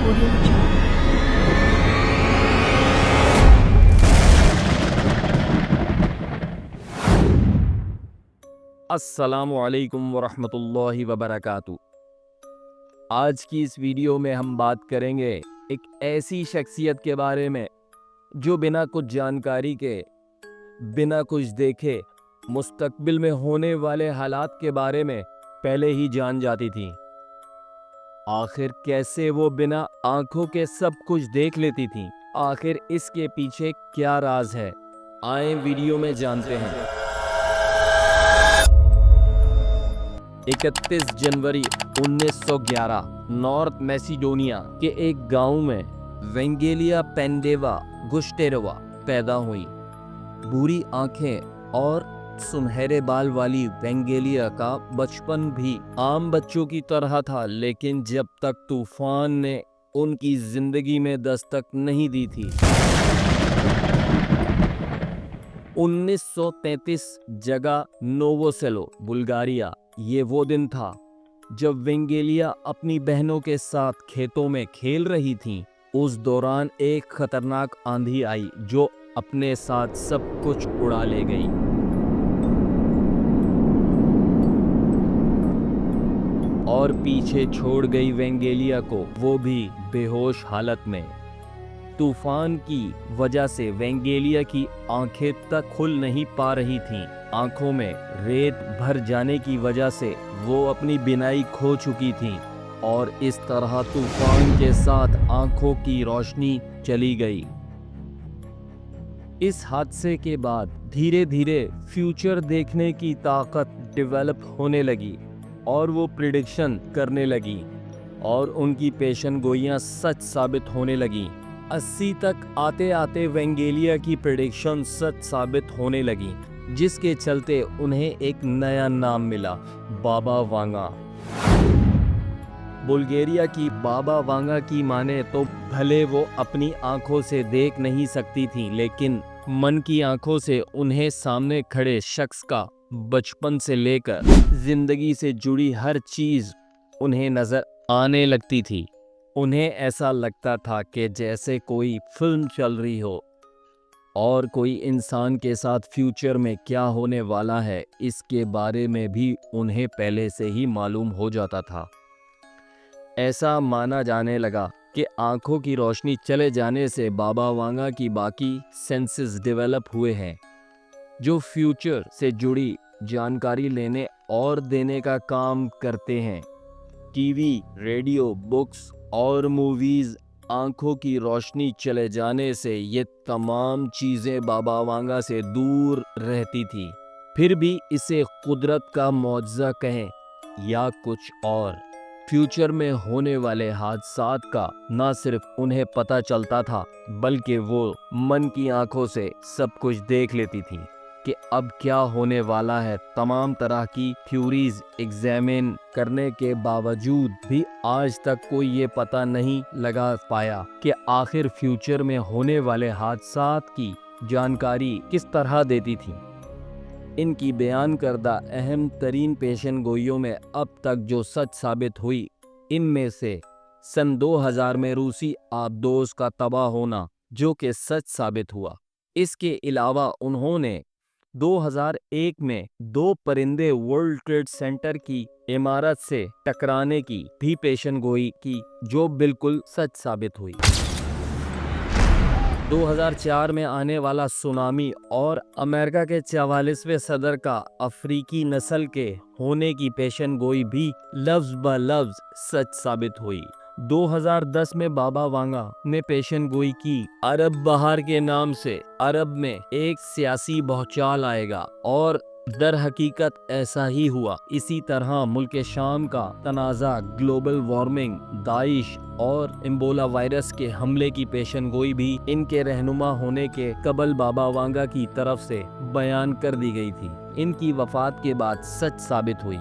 Audio Jungle. अस्सलामुअलैकुम वरहमतुल्लाहि वबरकातुहू। आज की इस वीडियो में हम बात करेंगे एक ऐसी शख्सियत के बारे में जो बिना कुछ जानकारी के, बिना कुछ देखे मुस्तकबिल में होने वाले हालात के बारे में पहले ही जान जाती थी। आखिर कैसे वो बिना आंखों के सब कुछ देख लेती थी? आखिर इसके पीछे क्या राज है? आए वीडियो में जानते हैं। 31 जनवरी 1911 नॉर्थ मैसिडोनिया के एक गांव में वेंगेलिया पेंडेवा गुस्टेरोवा पैदा हुई। बुरी आंखें और सुनहरे बाल वाली वेंगेलिया का बचपन भी आम बच्चों की तरह था, लेकिन जब तक तूफान ने उनकी जिंदगी में दस्तक नहीं दी थी। 1933 जगह नोवोसेलो, बुल्गारिया। ये वो दिन था जब वेंगेलिया अपनी बहनों के साथ खेतों में खेल रही थीं। उस दौरान एक खतरनाक आंधी आई जो अपने साथ सब कुछ उड़ा ले गई। और पीछे छोड़ गई वेंगेलिया को, वो भी बेहोश हालत में। तूफान की वजह से वेंगेलिया की आंखें तक खुल नहीं पा रही थीं। आंखों में रेत भर जाने की वजह से वो अपनी बिनाई खो चुकी थीं और इस तरह तूफान के साथ आंखों की रोशनी चली गई। इस हादसे के बाद धीरे धीरे फ्यूचर देखने की ताकत डेवलप होने लगी और वो प्रिडिक्शन करने लगी और उनकी पेशन गोइयां सच साबित होने लगी। 80 तक आते आते वेंगेलिया की प्रेडिक्शन सच साबित होने लगी, जिसके चलते उन्हें एक नया नाम मिला, बाबा वांगा। बुल्गारिया की बाबा वांगा की माने तो भले वो अपनी आंखों से देख नहीं सकती थी, लेकिन मन की आंखों से उन्हें सामने खड़े शख्स का बचपन से लेकर जिंदगी से जुड़ी हर चीज उन्हें नजर आने लगती थी। उन्हें ऐसा लगता था कि जैसे कोई फिल्म चल रही हो और कोई इंसान के साथ फ्यूचर में क्या होने वाला है इसके बारे में भी उन्हें पहले से ही मालूम हो जाता था। ऐसा माना जाने लगा कि आंखों की रोशनी चले जाने से बाबा वांगा की बाकी सेंसेस डेवलप हुए हैं, जो फ्यूचर से जुड़ी जानकारी लेने और देने का काम करते हैं। टीवी, रेडियो, बुक्स और मूवीज, आंखों की रोशनी चले जाने से ये तमाम चीजें बाबा वांगा से दूर रहती थी। फिर भी इसे कुदरत का मौजज़ा कहें या कुछ और, फ्यूचर में होने वाले हादसात का न सिर्फ उन्हें पता चलता था, बल्कि वो मन की आंखों से सब कुछ देख लेती थी कि अब क्या होने वाला है। तमाम तरह की थ्योरीज एग्जामिन करने के बावजूद भी आज तक कोई ये पता नहीं लगा पाया कि आखिर फ्यूचर में होने वाले हादसात की जानकारी किस तरह देती थी। इनकी बयान करदा अहम तरीन पेशन गोइयों में अब तक जो सच साबित हुई, इनमें से सन 2000 में रूसी आबदोज का तबाह होना जो कि सच साबित हुआ। इसके अलावा उन्होंने 2001 में 2 परिंदे वर्ल्ड ट्रेड सेंटर की इमारत से टकराने की भी पेशन गोई की, जो बिल्कुल सच साबित हुई। 2004 में आने वाला सुनामी और अमेरिका के 44वें सदर का अफ्रीकी नस्ल के होने की पेशन गोई भी लफ्ज ब लफ्ज सच साबित हुई। 2010 में बाबा वांगा ने पेशन गोई की अरब बहार के नाम से अरब में एक सियासी भौचाल आएगा, और दर हकीकत ऐसा ही हुआ। इसी तरह मुल्क शाम का तनाज़ा, ग्लोबल वार्मिंग, दाइश और इम्बोला वायरस के हमले की पेशन गोई भी इनके रहनुमा होने के कबल बाबा वांगा की तरफ से बयान कर दी गई थी। इनकी वफात के बाद सच साबित हुई।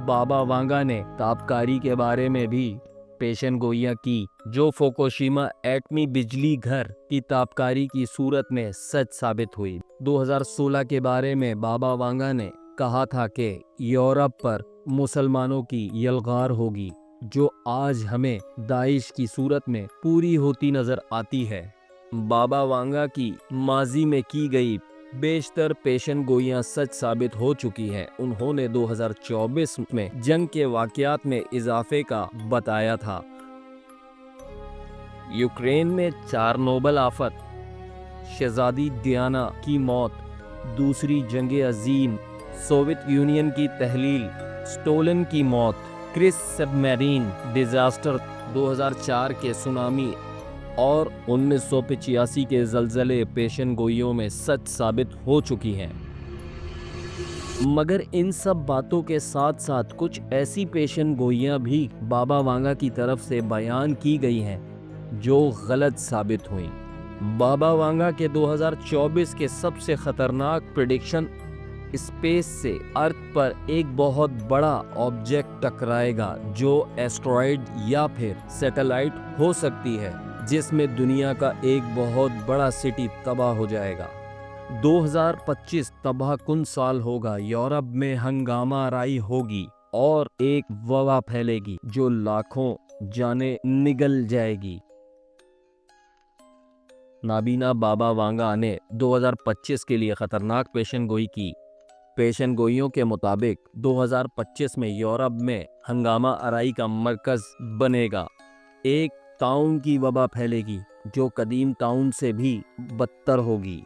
बाबा वांगा ने तापकारी के बारे में भी पेशन गोइयां की, जो फुकुशिमा एटमी बिजली घर की तापकारी की सूरत में सच साबित हुई। 2016 के बारे में बाबा वांगा ने कहा था कि यूरोप पर मुसलमानों की यलगार होगी, जो आज हमें दाइश की सूरत में पूरी होती नजर आती है। बाबा वांगा की माजी में की गई बेशतर पेशन गोइयां सच साबित हो चुकी हैं। उन्होंने 2024 में जंग के वाकयात में इजाफे का बताया था। यूक्रेन में चारनोबल आफत, शहजादी डियाना की मौत, दूसरी जंग अजीम, सोवियत यूनियन की तहलील, स्टोलन की मौत, क्रिस सबमरीन डिजास्टर, 2004 के सुनामी और 1985 के ज़लज़ले पेशन गोइयों में सच साबित हो चुकी हैं। मगर इन सब बातों के साथ साथ कुछ ऐसी पेशन गोइयां भी बाबा वांगा की तरफ से बयान की गई हैं जो गलत साबित हुई। बाबा वांगा के 2024 के सबसे खतरनाक प्रेडिक्शन, स्पेस से अर्थ पर एक बहुत बड़ा ऑब्जेक्ट टकराएगा जो एस्ट्रॉयड या फिर सैटेलाइट हो सकती है, जिसमें दुनिया का एक बहुत बड़ा सिटी तबाह हो जाएगा। 2025 तबाहकुन साल होगा। यूरोप में हंगामा आराई होगी और एक वबा फैलेगी जो लाखों जानें निगल जाएगी। नाबीना बाबा वांगा ने 2025 के लिए खतरनाक पेशन गोई की। पेशन गोइयों के मुताबिक 2025 में यूरोप में हंगामा आराई का मरकज बनेगा। एक ताउन की वबा फैलेगी जो कदीम ताउन से भी बदतर होगी।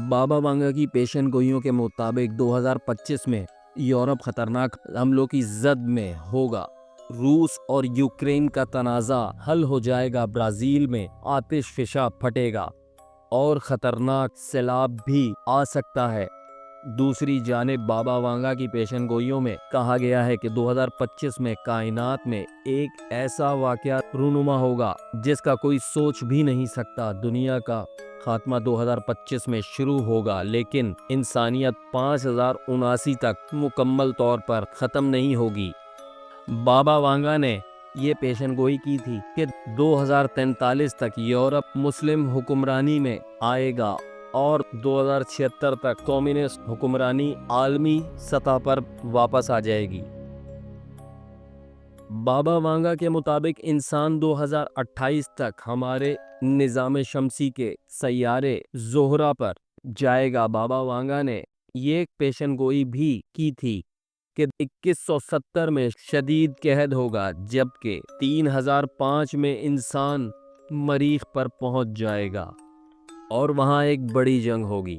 बाबा वांगा की पेशन गोइयों के मुताबिक 2025 में यूरोप खतरनाक हमलों की जद में होगा। रूस और यूक्रेन का तनाज़ा हल हो जाएगा। ब्राज़ील में आतिश फिशा फटेगा और ख़तरनाक सैलाब भी आ सकता है। दूसरी जानिब बाबा वांगा की पेशन गोइयों में कहा गया है कि 2025 में कायनात में एक ऐसा वाक़या रूनुमा होगा जिसका कोई सोच भी नहीं सकता। दुनिया का खात्मा 2025 में शुरू होगा, लेकिन इंसानियत 5079 तक मुकम्मल तौर पर ख़त्म नहीं होगी। बाबा वांगा ने ये पेशन गोई की थी कि 2043 तक यूरोप मुस्लिम हुक्मरानी में आएगा और 2076 तक कम्युनिस्ट हुक्मरानी आलमी सतह पर वापस आ जाएगी। बाबा वांगा के मुताबिक इंसान 2028 तक हमारे निज़ाम शमसी के सैयारे ज़ोहरा पर जाएगा। बाबा वांगा ने ये पेशन गोई भी की थी कि 2170 में शदीद कहद होगा, जबकि 3005 में इंसान मरीख पर पहुंच जाएगा और वहां एक बड़ी जंग होगी।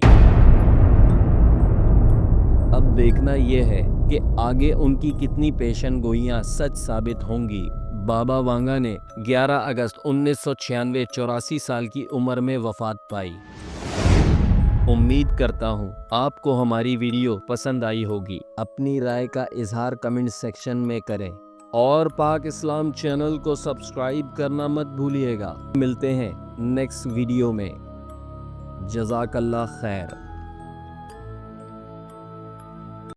अब देखना यह है कि आगे उनकी कितनी पेशन गोइयां सच साबित होंगी। बाबा वांगा ने 11 अगस्त 1996 84 साल की उम्र में वफात पाई। उम्मीद करता हूँ आपको हमारी वीडियो पसंद आई होगी। अपनी राय का इजहार कमेंट सेक्शन में करें और पाक इस्लाम चैनल को सब्सक्राइब करना मत भूलिएगा। मिलते हैं नेक्स्ट वीडियो में। जज़ाकल्लाह खैर।